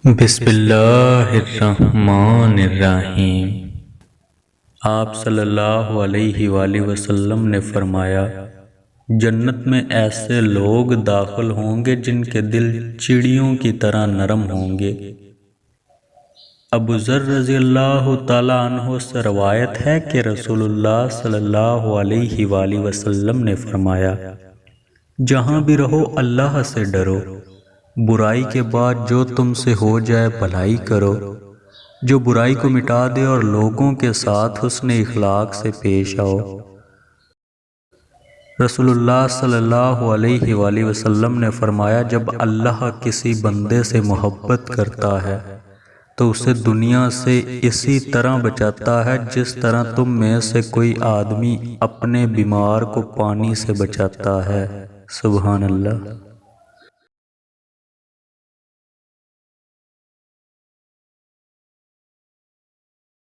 بسم اللہ الرحمن الرحیم۔ آپ صلی اللہ علیہ وآلہ وسلم نے فرمایا، جنت میں ایسے لوگ داخل ہوں گے جن کے دل چڑیوں کی طرح نرم ہوں گے۔ ابو ذر رضی اللہ تعالیٰ عنہ سے روایت ہے کہ رسول اللہ صلی اللہ علیہ وآلہ وسلم نے فرمایا، جہاں بھی رہو اللہ سے ڈرو، برائی کے بعد جو تم سے ہو جائے بھلائی کرو، جو برائی کو مٹا دے اور لوگوں کے ساتھ حسن اخلاق سے پیش آؤ۔ رسول اللہ صلی اللہ علیہ وآلہ وسلم نے فرمایا، جب اللہ کسی بندے سے محبت کرتا ہے تو اسے دنیا سے اسی طرح بچاتا ہے جس طرح تم میں سے کوئی آدمی اپنے بیمار کو پانی سے بچاتا ہے۔ سبحان اللہ۔